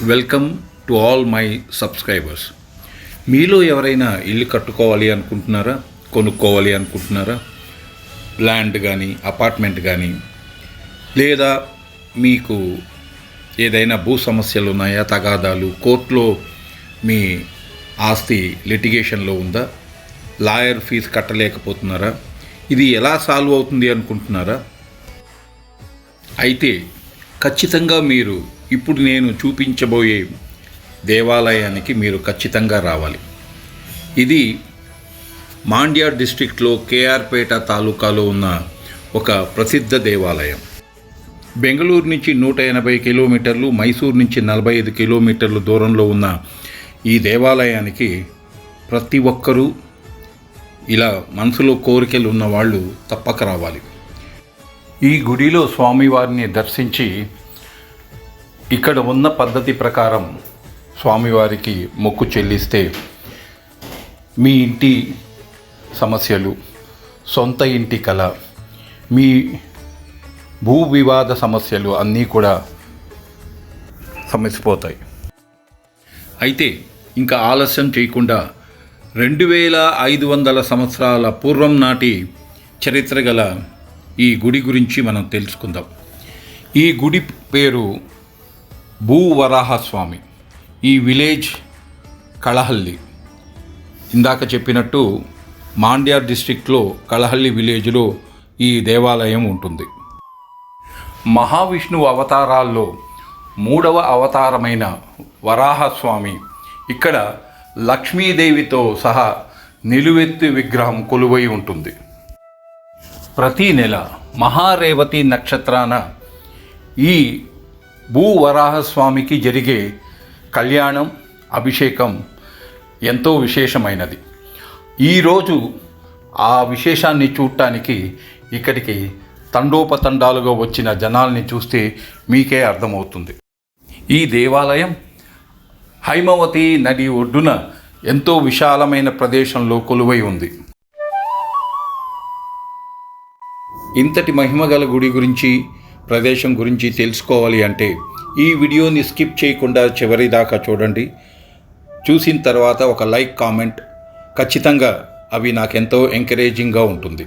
Welcome to all my subscribers. మీలో ఎవరైనా ఇల్లు కట్టుకోవాలి అనుకుంటున్నారా, కొనుక్కోవాలి అనుకుంటున్నారా? ల్యాండ్ కానీ అపార్ట్మెంట్ కానీ, లేదా మీకు ఏదైనా భూ సమస్యలు ఉన్నాయా, తగాదాలు, కోర్టులో మీ ఆస్తి లిటిగేషన్లో ఉందా, లాయర్ ఫీజు కట్టలేకపోతున్నారా, ఇది ఎలా సాల్వ్ అవుతుంది అనుకుంటున్నారా? అయితే ఖచ్చితంగా మీరు ఇప్పుడు నేను చూపించబోయే దేవాలయానికి మీరు ఖచ్చితంగా రావాలి. ఇది మాండ్య డిస్ట్రిక్ట్లో కేఆర్పేట తాలూకాలో ఉన్న ఒక ప్రసిద్ధ దేవాలయం. బెంగళూరు నుంచి 180 కిలోమీటర్లు, మైసూరు నుంచి 45 కిలోమీటర్లు దూరంలో ఉన్న ఈ దేవాలయానికి ప్రతి ఒక్కరూ ఇలా మనసులో కోరికలు ఉన్న వాళ్ళు తప్పక రావాలి. ఈ గుడిలో స్వామివారిని దర్శించి ఇక్కడ ఉన్న పద్ధతి ప్రకారం స్వామివారికి మొక్కు చెల్లిస్తే మీ ఇంటి సమస్యలు, సొంత ఇంటి కల, మీ భూ వివాద సమస్యలు అన్నీ కూడా సమసిపోతాయి. అయితే ఇంకా ఆలస్యం చేయకుండా 2500 సంవత్సరాల పూర్వం నాటి చరిత్ర గల ఈ గుడి గురించి మనం తెలుసుకుందాం. ఈ గుడి పేరు భూవరాహస్వామి. ఈ విలేజ్ కళహల్లి. ఇందాక చెప్పినట్టు మాండ్య డిస్ట్రిక్ట్లో కళహల్లి విలేజ్లో ఈ దేవాలయం ఉంటుంది. మహావిష్ణువు అవతారాల్లో 3వ అవతారమైన వరాహస్వామి ఇక్కడ లక్ష్మీదేవితో సహా నిలువెత్తు విగ్రహం కొలువై ఉంటుంది. ప్రతి నెల మహారేవతి నక్షత్రాన ఈ భూవరాహస్వామికి జరిగే కళ్యాణం, అభిషేకం ఎంతో విశేషమైనది. ఈరోజు ఆ విశేషాన్ని చూడటానికి ఇక్కడికి తండోపతండాలుగా వచ్చిన జనాల్ని చూస్తే మీకే అర్థమవుతుంది. ఈ దేవాలయం హైమవతి నది ఒడ్డున ఎంతో విశాలమైన ప్రదేశంలో కొలువై ఉంది. ఇంతటి మహిమగల గుడి గురించి, ప్రదేశం గురించి తెలుసుకోవాలి అంటే ఈ వీడియోని స్కిప్ చేయకుండా చివరి దాకా చూడండి. చూసిన తర్వాత ఒక లైక్, కామెంట్ ఖచ్చితంగా అవి నాకెంతో ఎంకరేజింగ్గా ఉంటుంది.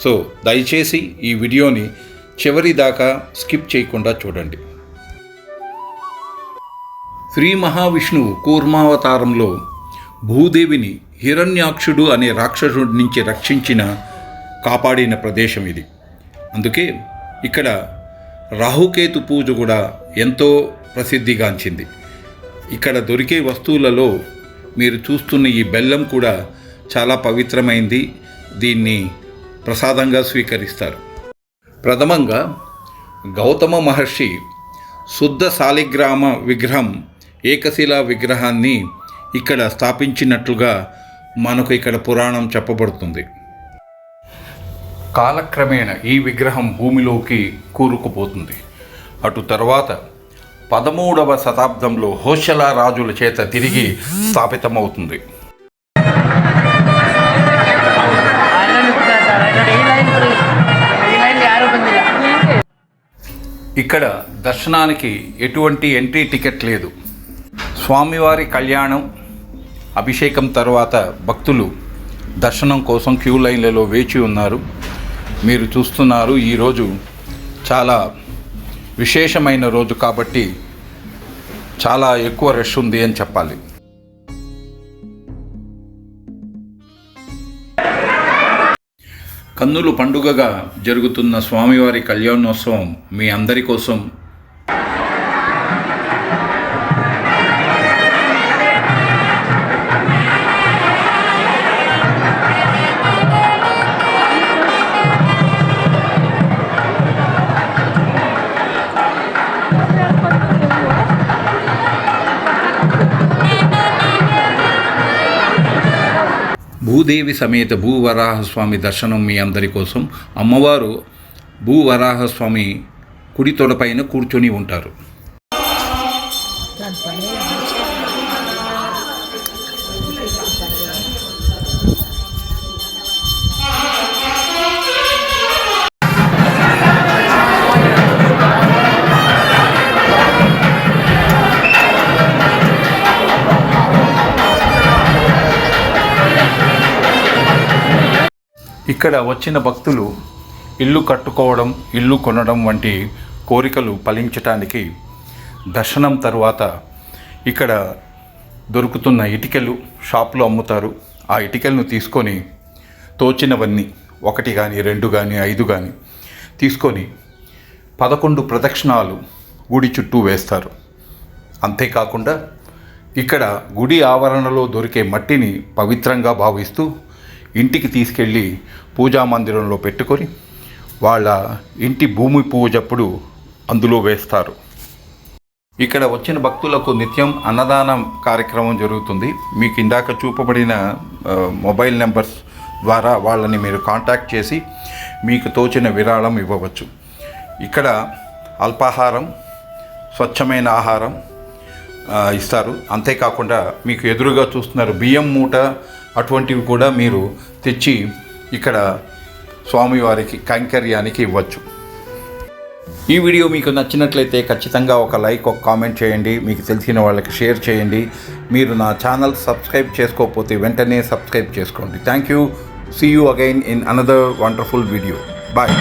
సో దయచేసి ఈ వీడియోని చివరి దాకా స్కిప్ చేయకుండా చూడండి. శ్రీ మహావిష్ణువు కూర్మావతారంలో భూదేవిని హిరణ్యాక్షుడు అనే రాక్షసుడి నుంచి రక్షించిన, కాపాడిన ప్రదేశం ఇది. అందుకే ఇక్కడ రాహుకేతు పూజ కూడా ఎంతో ప్రసిద్ధిగాంచింది. ఇక్కడ దొరికే వస్తువులలో మీరు చూస్తున్న ఈ బెల్లం కూడా చాలా పవిత్రమైంది. దీన్ని ప్రసాదంగా స్వీకరిస్తారు. ప్రథమంగా గౌతమ మహర్షి శుద్ధ శాలిగ్రామ విగ్రహం, ఏకశిలా విగ్రహాన్ని ఇక్కడ స్థాపించినట్లుగా మనకు ఇక్కడ పురాణం చెప్పబడుతుంది. కాలక్రమేణా ఈ విగ్రహం భూమిలోకి కూరుకుపోతుంది. అటు తర్వాత 13వ శతాబ్దంలో హోయసల రాజుల చేత తిరిగి స్థాపితమవుతుంది. ఇక్కడ దర్శనానికి ఎటువంటి ఎంట్రీ టికెట్ లేదు. స్వామివారి కళ్యాణం, అభిషేకం తర్వాత భక్తులు దర్శనం కోసం క్యూ లైన్లలో వేచి ఉన్నారు. మీరు చూస్తున్నారు, ఈరోజు చాలా విశేషమైన రోజు కాబట్టి చాలా ఎక్కువ రష్ ఉంది అని చెప్పాలి. కన్నుల పండుగగా జరుగుతున్న స్వామివారి కళ్యాణోత్సవం మీ అందరి కోసం భూదేవి సమేత భూవరాహస్వామి దర్శనం మీ అందరి కోసం. అమ్మవారు భూవరాహస్వామి కుడి తొడపైన కూర్చొని ఉంటారు. ఇక్కడ వచ్చిన భక్తులు ఇల్లు కట్టుకోవడం, ఇల్లు కొనడం వంటి కోరికలు ఫలించటానికి దర్శనం తరువాత ఇక్కడ దొరుకుతున్న ఇటుకలు షాపులో అమ్ముతారు. ఆ ఇటుకలను తీసుకొని తోచినవన్నీ 1 కానీ 2 కానీ 5 కానీ తీసుకొని 11 ప్రదక్షిణాలు గుడి చుట్టూ వేస్తారు. అంతేకాకుండా ఇక్కడ గుడి ఆవరణలో దొరికే మట్టిని పవిత్రంగా భావిస్తూ ఇంటికి తీసుకెళ్ళి పూజా మందిరంలో పెట్టుకొని వాళ్ళ ఇంటి భూమి పూజప్పుడు అందులో వేస్తారు. ఇక్కడ వచ్చిన భక్తులకు నిత్యం అన్నదానం కార్యక్రమం జరుగుతుంది. మీకు ఇందాక చూపబడిన మొబైల్ నెంబర్స్ ద్వారా వాళ్ళని మీరు కాంటాక్ట్ చేసి మీకు తోచిన విరాళం ఇవ్వవచ్చు. ఇక్కడ అల్పాహారం, స్వచ్ఛమైన ఆహారం ఇస్తారు. అంతేకాకుండా మీకు ఎదురుగా చూస్తున్నారు బియ్యం మూట, అటువంటివి కూడా మీరు తెచ్చి ఇక్కడ స్వామివారికి కైంకర్యానికి ఇవ్వచ్చు. ఈ వీడియో మీకు నచ్చినట్లయితే ఖచ్చితంగా ఒక లైక్, ఒక కామెంట్ చేయండి. మీకు తెలిసిన వాళ్ళకి షేర్ చేయండి. మీరు నా ఛానల్ సబ్స్క్రైబ్ చేసుకోకపోతే వెంటనే సబ్స్క్రైబ్ చేసుకోండి. Thank you. See you again in another wonderful video. Bye.